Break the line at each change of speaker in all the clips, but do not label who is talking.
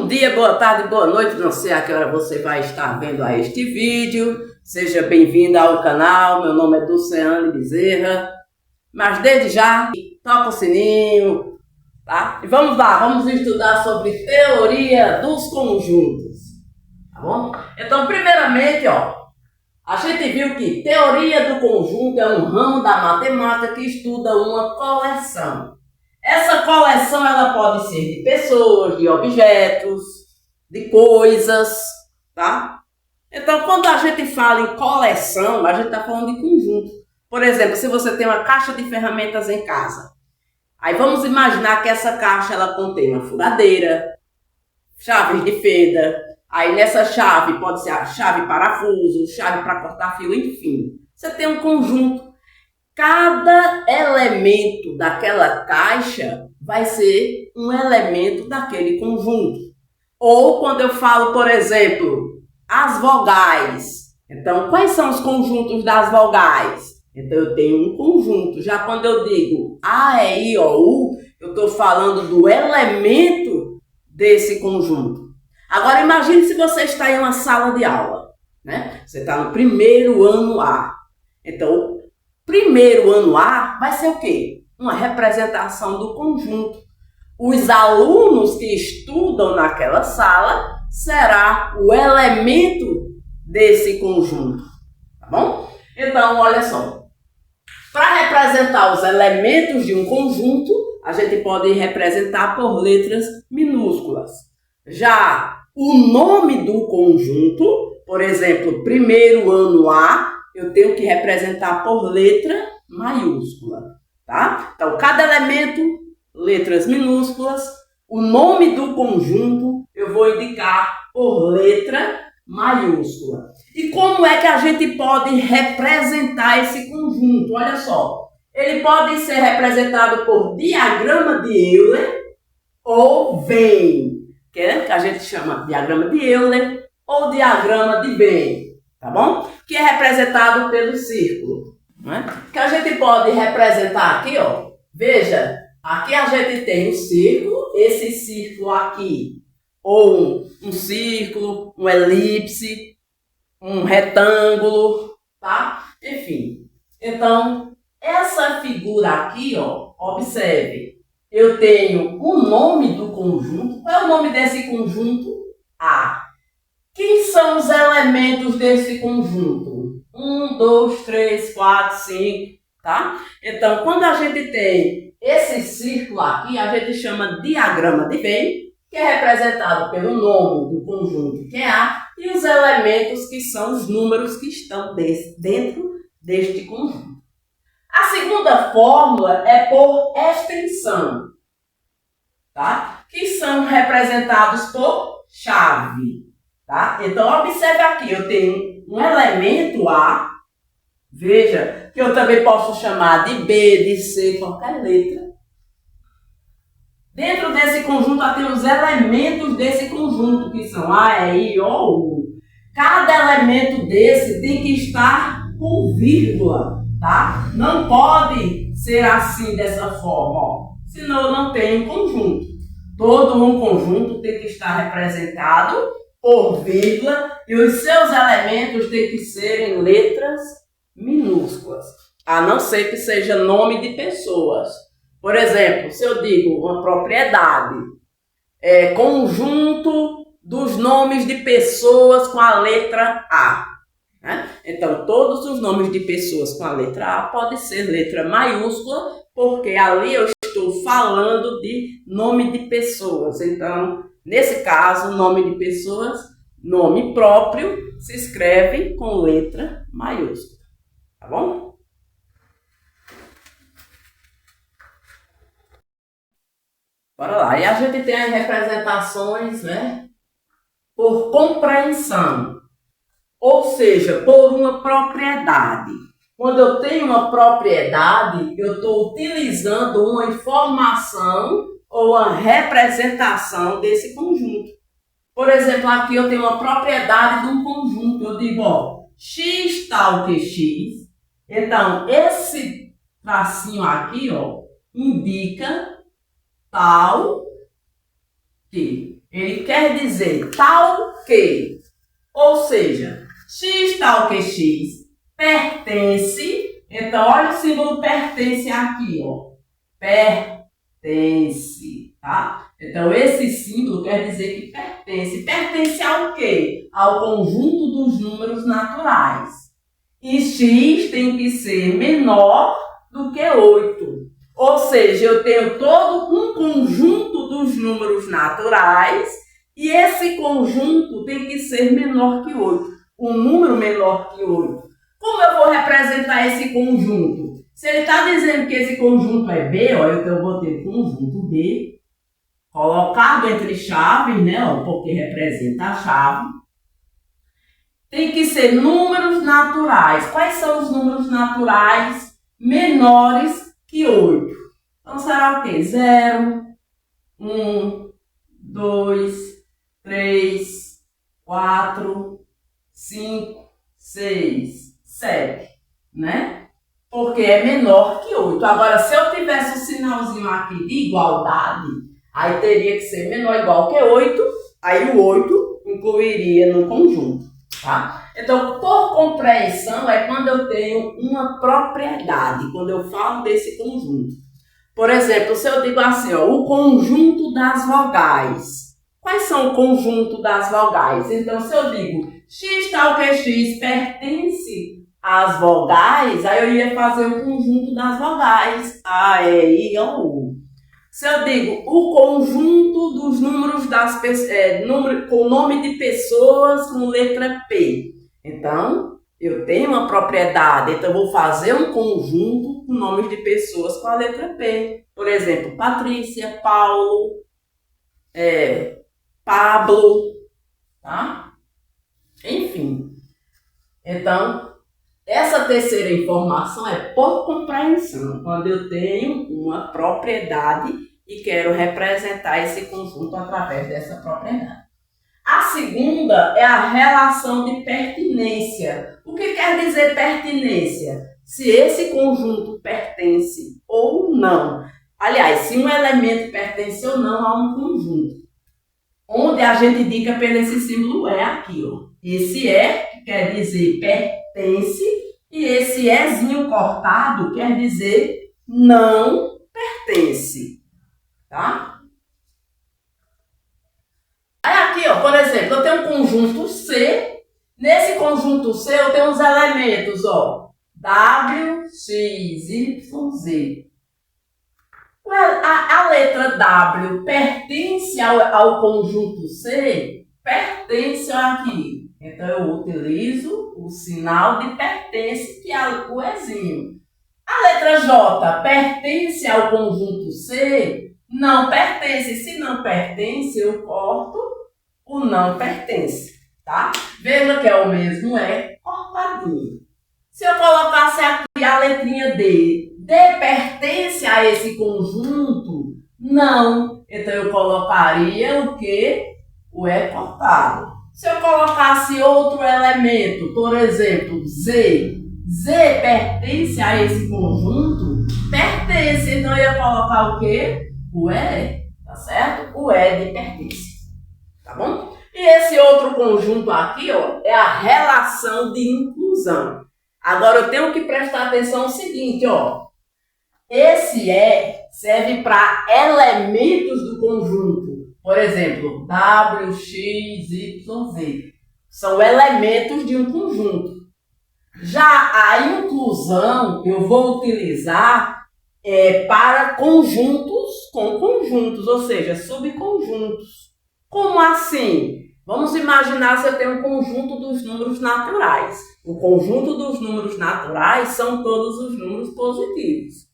Bom dia, boa tarde, boa noite, não sei a que hora você vai estar vendo a este vídeo. Seja bem-vinda ao canal, meu nome é Dulceane Bezerra. Mas desde já, toca o sininho, tá? E vamos lá, vamos estudar sobre teoria dos conjuntos, tá bom? Então, primeiramente, a gente viu que teoria do conjunto é um ramo da matemática que estuda uma coleção. Essa coleção ela pode ser de pessoas, de objetos, de coisas, tá? Então, quando a gente fala em coleção, a gente está falando de conjunto. Por exemplo, se você tem uma caixa de ferramentas em casa, aí vamos imaginar que essa caixa ela contém uma furadeira, chaves de fenda, aí nessa chave pode ser a chave parafuso, chave para cortar fio, enfim. Você tem um conjunto. Cada elemento daquela caixa vai ser um elemento daquele conjunto. Ou quando eu falo, por exemplo, as vogais. Então, quais são os conjuntos das vogais? Então, eu tenho um conjunto. Já quando eu digo A, E, I, O, U, eu estou falando do elemento desse conjunto. Agora, imagine se você está em uma sala de aula, né? Você está no primeiro ano A. Então, primeiro ano A vai ser o quê? Uma representação do conjunto. Os alunos que estudam naquela sala será o elemento desse conjunto, tá bom? Então, olha só. Para representar os elementos de um conjunto, a gente pode representar por letras minúsculas. Já o nome do conjunto, por exemplo, primeiro ano A, eu tenho que representar por letra maiúscula, tá? Então, cada elemento, letras minúsculas. O nome do conjunto eu vou indicar por letra maiúscula. E como é que a gente pode representar esse conjunto? Olha só, ele pode ser representado por diagrama de Euler ou Venn, que a gente chama diagrama de Euler ou diagrama de Venn. Tá bom? Que é representado pelo círculo, né? Que a gente pode representar aqui, Veja, aqui a gente tem um círculo, esse círculo aqui, ou um círculo, um elipse, um retângulo, tá? Enfim. Então, essa figura aqui, observe, eu tenho o nome do conjunto. Qual é o nome desse conjunto? A. Quem são os elementos desse conjunto? 1, 2, 3, 4, 5, tá? Então, quando a gente tem esse círculo aqui, a gente chama diagrama de Venn, que é representado pelo nome do conjunto, que é A, e os elementos que são os números que estão dentro deste conjunto. A segunda fórmula é por extensão, tá? Que são representados por chave. Tá? Então, observe aqui, eu tenho um elemento A, veja, que eu também posso chamar de B, de C, qualquer letra. Dentro desse conjunto, eu tenho os elementos desse conjunto, que são A, E, I, O, U. Cada elemento desse tem que estar com vírgula, tá? Não pode ser assim, dessa forma, senão eu não tenho um conjunto. Todo um conjunto tem que estar representado por vírgula, e os seus elementos têm que serem letras minúsculas, a não ser que seja nome de pessoas. Por exemplo, se eu digo uma propriedade, conjunto dos nomes de pessoas com a letra A, né? Então, todos os nomes de pessoas com a letra A podem ser letra maiúscula, porque ali eu estou falando de nome de pessoas. Então, nesse caso, nome de pessoas, nome próprio, se escreve com letra maiúscula, tá bom? Bora lá. E a gente tem as representações, né, por compreensão, ou seja, por uma propriedade. Quando eu tenho uma propriedade, eu estou utilizando uma informação ou uma representação desse conjunto. Por exemplo, aqui eu tenho uma propriedade de um conjunto. Eu digo, x tal que x. Então, esse tracinho aqui, indica tal que. ele quer dizer tal que, ou seja, x tal que x pertence, então olha o símbolo pertence aqui, ó, pertence, tá? Então esse símbolo quer dizer que pertence. Pertence ao quê? Ao conjunto dos números naturais. E x tem que ser menor do que 8. Ou seja, eu tenho todo um conjunto dos números naturais e esse conjunto tem que ser menor que 8. Um número menor que 8. Como eu vou representar esse conjunto? Se ele está dizendo que esse conjunto é B, ó, então eu vou ter conjunto B, colocado entre chaves, né, ó, porque representa a chave. Tem que ser números naturais. Quais são os números naturais menores que 8? Então será o quê? 0, 1, 2, 3, 4, 5, 6, 7, né? Porque é menor que 8. Agora, se eu tivesse o sinalzinho aqui de igualdade, aí teria que ser menor ou igual que 8, aí o 8 incluiria no conjunto, tá? Então, por compreensão, é quando eu tenho uma propriedade, quando eu falo desse conjunto. Por exemplo, se eu digo assim, ó, o conjunto das vogais. Quais são o conjunto das vogais? Então, se eu digo x tal que x pertence às vogais, aí eu ia fazer o conjunto das vogais. A, E, I, O, U. Se eu digo o conjunto dos números das com nome de pessoas com letra P. Então, eu tenho uma propriedade, então eu vou fazer um conjunto com nomes de pessoas com a letra P. Por exemplo, Patrícia, Paulo, Pablo, tá? Enfim. Então, essa terceira informação é por compreensão, quando eu tenho uma propriedade e quero representar esse conjunto através dessa propriedade. A segunda é a relação de pertinência. O que quer dizer pertinência? Se esse conjunto pertence ou não. Aliás, se um elemento pertence ou não a um conjunto. Onde a gente indica pelo esse símbolo é aqui, ó. Esse que quer dizer pertence e esse ezinho cortado quer dizer não pertence, tá? Aí aqui, ó, por exemplo, eu tenho um conjunto C. Nesse conjunto C eu tenho os elementos, ó, W, X, Y, Z. A letra W pertence ao conjunto C? Pertence aqui. Então eu utilizo o sinal de pertence, que é o ezinho. A letra J pertence ao conjunto C? Não pertence. Se não pertence, eu corto o não pertence, tá? Veja que é o mesmo cortadinho. Se eu colocasse aqui a letrinha D pertence a esse conjunto? Não. Então eu colocaria o quê? O cortado. Se eu colocasse outro elemento, por exemplo, Z pertence a esse conjunto? Pertence. Então eu ia colocar o quê? O tá certo? O de pertence. Tá bom? E esse outro conjunto aqui, ó, é a relação de inclusão. Agora eu tenho que prestar atenção no seguinte, ó. Esse serve para elementos do conjunto. Por exemplo, W, X, Y, Z. São elementos de um conjunto. Já a inclusão eu vou utilizar para conjuntos com conjuntos, ou seja, subconjuntos. Como assim? Vamos imaginar se eu tenho um conjunto dos números naturais. O conjunto dos números naturais são todos os números positivos.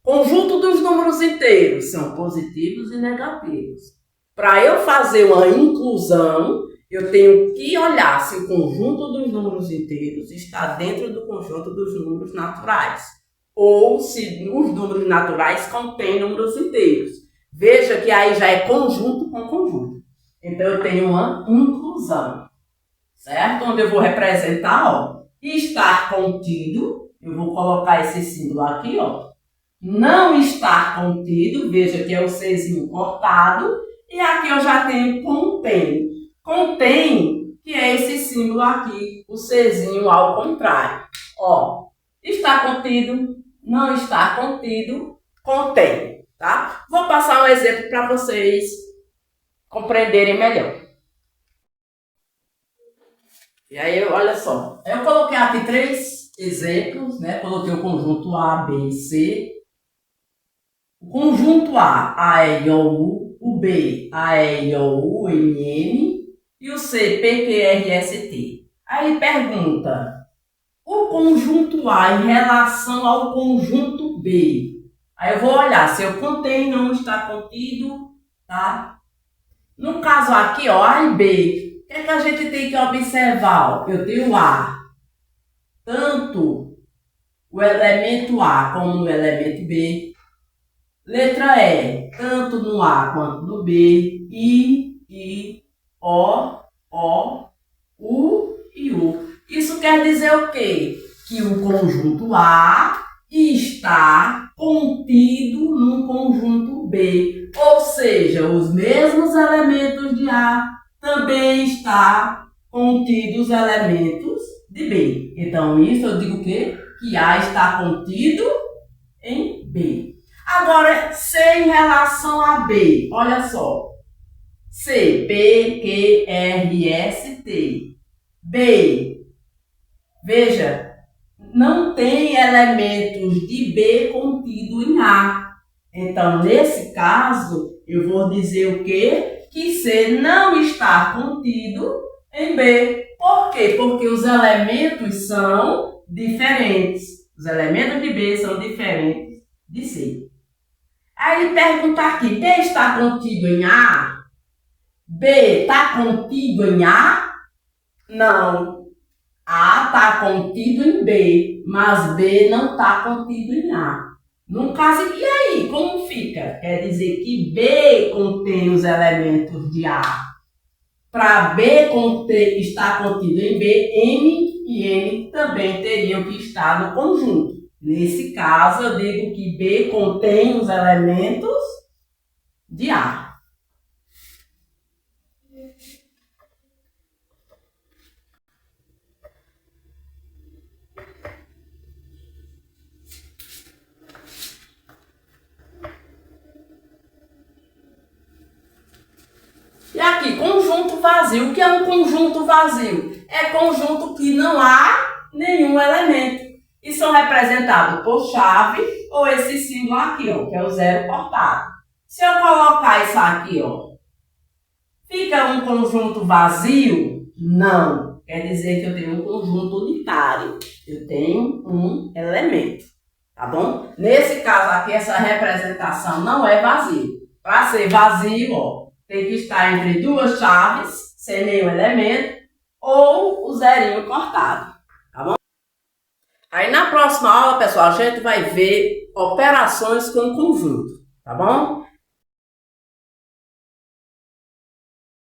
Conjunto dos números inteiros são positivos e negativos. Para eu fazer uma inclusão, eu tenho que olhar se o conjunto dos números inteiros está dentro do conjunto dos números naturais. Ou se os números naturais contêm números inteiros. Veja que aí já é conjunto com conjunto. Então eu tenho uma inclusão, certo? Onde eu vou representar, ó, estar contido. Eu vou colocar esse símbolo aqui, ó. Não estar contido, veja que é o Czinho cortado. E E aqui eu já tenho contém. Contém, que é esse símbolo aqui, o Czinho ao contrário. Ó, está contido, não está contido, contém, tá? Vou passar um exemplo para vocês compreenderem melhor. E aí, olha só, eu coloquei aqui 3 exemplos, né? Coloquei o conjunto A, B e C. O conjunto A, E, I, O, U. O B, A, E, I, O, U, N, N. E o C, P, Q, R, S, T. Aí ele pergunta, o conjunto A em relação ao conjunto B. Aí eu vou olhar se eu contém, não está contido, tá? No caso aqui, ó, A e B. O que é que a gente tem que observar? Eu tenho A, tanto o elemento A como no elemento B. Letra E, tanto no A quanto no B. I, O, U e U. Isso quer dizer o quê? Que o conjunto A está contido no conjunto B. Ou seja, os mesmos elementos de A também está contido os elementos de B. Então, isso eu digo o quê? Que A está contido em B. Agora, C em relação a B. Olha só. C, P, Q, R, S, T. B. Veja, não tem elementos de B contido em A. Então, nesse caso, eu vou dizer o quê? Que C não está contido em B. Por quê? Porque os elementos são diferentes. Os elementos de B são diferentes de C. Aí ele pergunta aqui, B está contido em A? B está contido em A? Não. A está contido em B, mas B não está contido em A. No caso, e aí, como fica? Quer dizer que B contém os elementos de A. Para B estar contido em B, M e N também teriam que estar no conjunto. Nesse caso, eu digo que B contém os elementos de A. E aqui, conjunto vazio. O que é um conjunto vazio? É conjunto que não há nenhum elemento. E são representados por chave ou esse símbolo aqui, ó, que é o zero cortado. Se eu colocar isso aqui, ó, fica um conjunto vazio? Não. Quer dizer que eu tenho um conjunto unitário. Eu tenho um elemento. Tá bom? Nesse caso aqui, essa representação não é vazio. Para ser vazio, ó, tem que estar entre 2 chaves, sem nenhum elemento, ou o zerinho cortado, tá bom? Aí na próxima aula, pessoal, a gente vai ver operações com conjunto, tá bom?